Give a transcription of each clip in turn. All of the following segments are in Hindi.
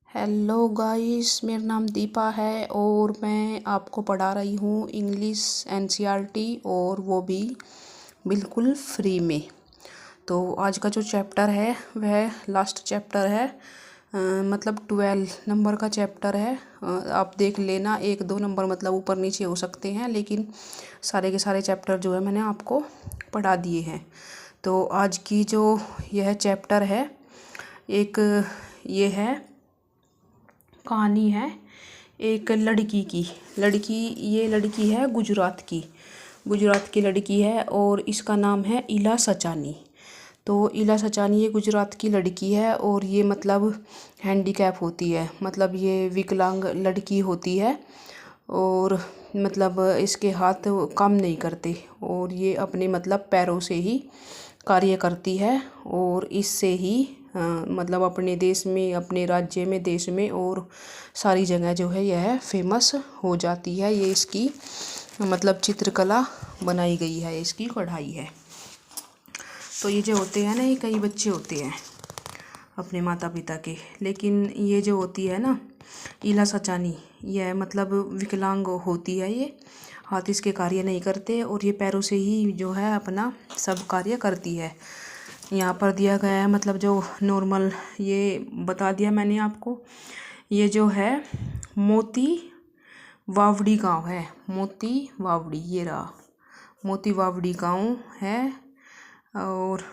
हेलो गाइस, मेरा नाम दीपा है और मैं आपको पढ़ा रही हूँ इंग्लिश एनसीईआरटी और वो भी बिल्कुल फ्री में। तो आज का जो चैप्टर है वह लास्ट चैप्टर है, मतलब 12 नंबर का चैप्टर है। आप देख लेना, 1-2 नंबर मतलब ऊपर नीचे हो सकते हैं, लेकिन सारे के सारे चैप्टर जो है मैंने आपको पढ़ा दिए हैं। तो आज की जो यह चैप्टर है, एक ये है कहानी है एक लड़की की। ये लड़की है गुजरात की लड़की है और इसका नाम है इला सचानी। तो इला सचानी ये गुजरात की लड़की है और ये मतलब हैंडीकैप होती है, मतलब ये विकलांग लड़की होती है और मतलब इसके हाथ काम नहीं करते और ये अपने मतलब पैरों से ही कार्य करती है और इससे ही मतलब अपने देश में, अपने राज्य में, देश में और सारी जगह जो है यह फेमस हो जाती है। ये इसकी मतलब चित्रकला बनाई गई है, इसकी कढ़ाई है। तो ये जो होते हैं ना, ये कई बच्चे होते हैं अपने माता पिता के, लेकिन ये जो होती है ना इला सचानी, यह मतलब विकलांग होती है। ये हाथ इसके कार्य नहीं करते और ये पैरों से ही जो है अपना सब कार्य करती है। यहाँ पर दिया गया है मतलब जो नॉर्मल ये बता दिया मैंने आपको। ये जो है मोती वावड़ी गांव है, मोती वावड़ी, ये रहा मोती वावड़ी गांव है। और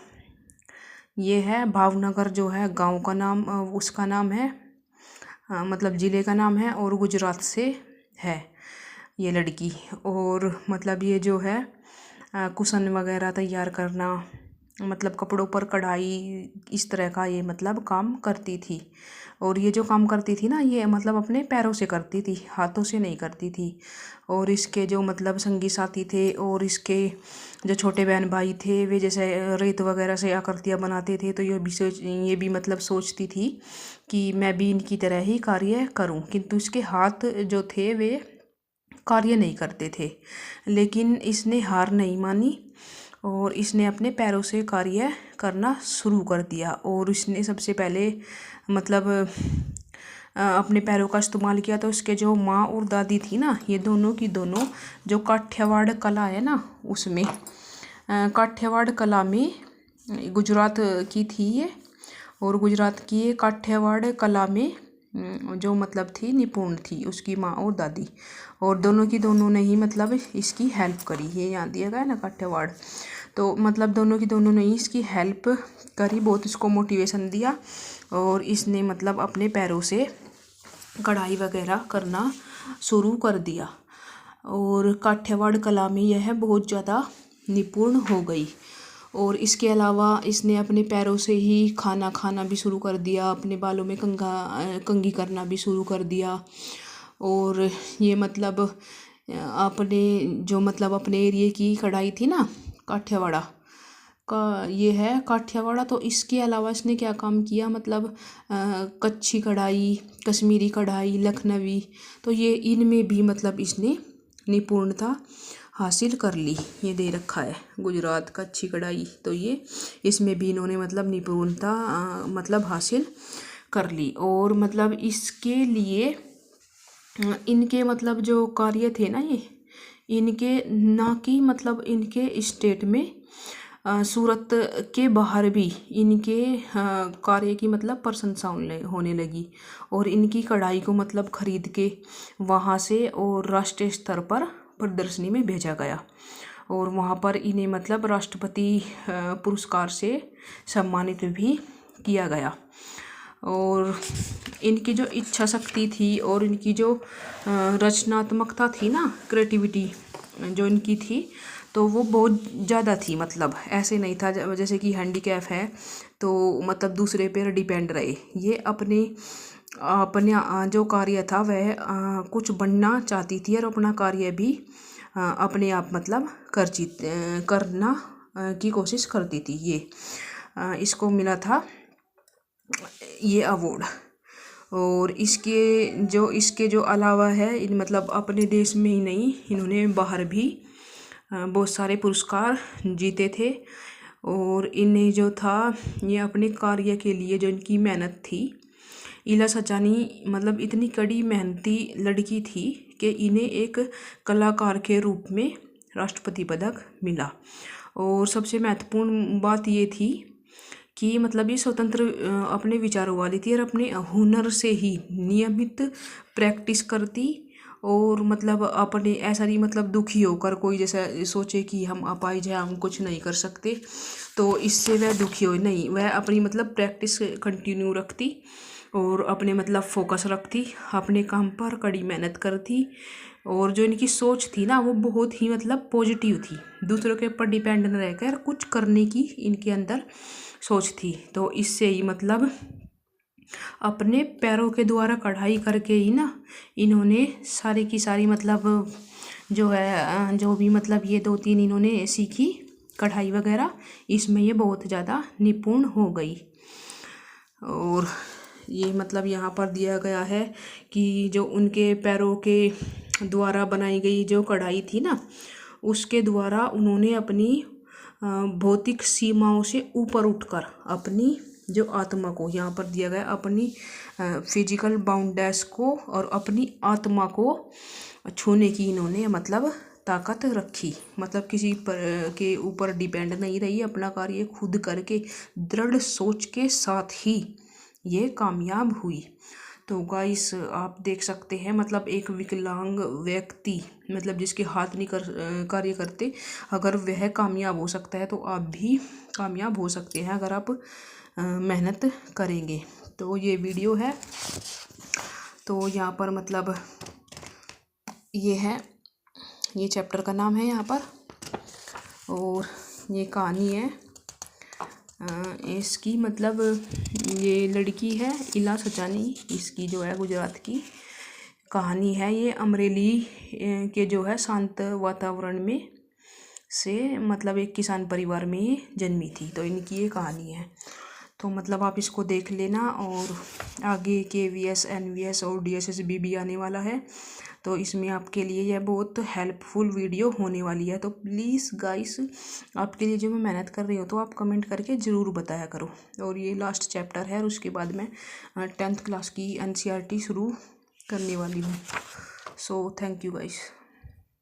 ये है भावनगर, जो है गांव का नाम, उसका नाम है, मतलब ज़िले का नाम है और गुजरात से है ये लड़की। और मतलब ये जो है कुशन वगैरह तैयार करना, मतलब कपड़ों पर कढ़ाई, इस तरह का ये मतलब काम करती थी। और ये जो काम करती थी ना, ये मतलब अपने पैरों से करती थी, हाथों से नहीं करती थी। और इसके जो मतलब संगी साथी थे और इसके जो छोटे बहन भाई थे, वे जैसे रेत वगैरह से आकृतियाँ बनाते थे, तो ये भी मतलब सोचती थी कि मैं भी इनकी तरह ही कार्य करूं, किंतु इसके हाथ जो थे वे कार्य नहीं करते थे। लेकिन इसने हार नहीं मानी और इसने अपने पैरों से कार्य करना शुरू कर दिया। और इसने सबसे पहले मतलब अपने पैरों का इस्तेमाल किया। तो इसके जो माँ और दादी थी ना, ये दोनों की दोनों जो काठियावाड़ कला है ना, उसमें काठियावाड़ कला में गुजरात की थी ये, और गुजरात की ये काठियावाड़ कला में जो मतलब थी निपुण थी उसकी माँ और दादी, और दोनों की दोनों ने ही मतलब इसकी हेल्प करी। ये यहाँ दिया गया है ना काठियावाड़, तो मतलब दोनों की दोनों ने ही इसकी हेल्प करी, बहुत इसको मोटिवेशन दिया और इसने मतलब अपने पैरों से कढ़ाई वगैरह करना शुरू कर दिया। और काठियावाड़ कला में यह बहुत ज़्यादा निपुण हो गई। और इसके अलावा इसने अपने पैरों से ही खाना खाना भी शुरू कर दिया, अपने बालों में कंघी करना भी शुरू कर दिया। और ये मतलब अपने जो मतलब अपने एरिए की कढ़ाई थी ना काठियावाड़ा का, ये है काठियावाड़ा। तो इसके अलावा इसने क्या काम किया, मतलब कच्छी कढ़ाई, कश्मीरी कढ़ाई, लखनवी, तो ये इनमें भी मतलब इसने निपुणता हासिल कर ली। ये दे रखा है गुजरात कच्छी कढ़ाई, तो ये इसमें भी इन्होंने मतलब निपुणता मतलब हासिल कर ली। और मतलब इसके लिए इनके मतलब जो कार्य थे ना, ये इनके ना कि मतलब इनके स्टेट में, सूरत के बाहर भी इनके कार्य की मतलब प्रशंसा होने लगी। और इनकी कढ़ाई को मतलब खरीद के वहाँ से और राष्ट्रीय स्तर पर प्रदर्शनी में भेजा गया और वहाँ पर इन्हें मतलब राष्ट्रपति पुरस्कार से सम्मानित भी किया गया। और इनकी जो इच्छा शक्ति थी और इनकी जो रचनात्मकता थी ना, क्रिएटिविटी जो इनकी थी, तो वो बहुत ज़्यादा थी। मतलब ऐसे नहीं था जैसे कि हैंडीकैप है तो मतलब दूसरे पर डिपेंड रहे। ये अपने जो कार्य था वह कुछ बनना चाहती थी और अपना कार्य भी अपने आप मतलब करना की कोशिश करती थी। ये इसको मिला था ये अवार्ड। और इसके जो अलावा है, इन मतलब अपने देश में ही नहीं, इन्होंने बाहर भी बहुत सारे पुरस्कार जीते थे। और इन्हें जो था, ये अपने कार्य के लिए जो इनकी मेहनत थी, इला सचानी मतलब इतनी कड़ी मेहनती लड़की थी कि इन्हें एक कलाकार के रूप में राष्ट्रपति पदक मिला। और सबसे महत्वपूर्ण बात ये थी कि मतलब ये स्वतंत्र अपने विचारों वाली थी और अपने हुनर से ही नियमित प्रैक्टिस करती। और मतलब अपने ऐसा नहीं मतलब दुखी होकर कोई जैसा सोचे कि हम अपाहिज हैं, हम कुछ नहीं कर सकते, तो इससे वह दुखी हो नहीं, वह अपनी मतलब प्रैक्टिस कंटिन्यू रखती और अपने मतलब फोकस रखती, अपने काम पर कड़ी मेहनत करती। और जो इनकी सोच थी ना वो बहुत ही मतलब पॉजिटिव थी, दूसरों के ऊपर डिपेंड न रहकर कुछ करने की इनके अंदर सोच थी। तो इससे ही मतलब अपने पैरों के द्वारा कढ़ाई करके ही ना इन्होंने सारी की सारी मतलब जो है जो भी मतलब ये 2-3 इन्होंने सीखी कढ़ाई वगैरह, इसमें ये बहुत ज़्यादा निपुण हो गई। और ये मतलब यहाँ पर दिया गया है कि जो उनके पैरों के द्वारा बनाई गई जो कढ़ाई थी ना, उसके द्वारा उन्होंने अपनी भौतिक सीमाओं से ऊपर उठकर अपनी जो आत्मा को, यहाँ पर दिया गया अपनी फिजिकल बाउंड्रीज को और अपनी आत्मा को छूने की इन्होंने मतलब ताकत रखी। मतलब किसी पर के ऊपर डिपेंड नहीं रही, अपना कार्य खुद करके दृढ़ सोच के साथ ही ये कामयाब हुई। तो गाइस आप देख सकते हैं मतलब एक विकलांग व्यक्ति मतलब जिसके हाथ नहीं कार्य करते, अगर वह कामयाब हो सकता है तो आप भी कामयाब हो सकते हैं अगर आप मेहनत करेंगे। तो ये वीडियो है, तो यहाँ पर मतलब ये है, ये चैप्टर का नाम है यहाँ पर, और ये कहानी है इसकी मतलब ये लड़की है इला सचानी, इसकी जो है गुजरात की कहानी है। ये अमरेली के जो है शांत वातावरण में से मतलब एक किसान परिवार में ही जन्मी थी, तो इनकी ये कहानी है। तो मतलब आप इसको देख लेना, और आगे KVS NVS और DSSB भी आने वाला है, तो इसमें आपके लिए यह बहुत हेल्पफुल वीडियो होने वाली है। तो प्लीज़ गाइस आपके लिए जो मैं मेहनत कर रही हूँ तो आप कमेंट करके ज़रूर बताया करो। और ये लास्ट चैप्टर है और उसके बाद मैं 10th क्लास की NCERT शुरू करने वाली हूँ। So thank you guys.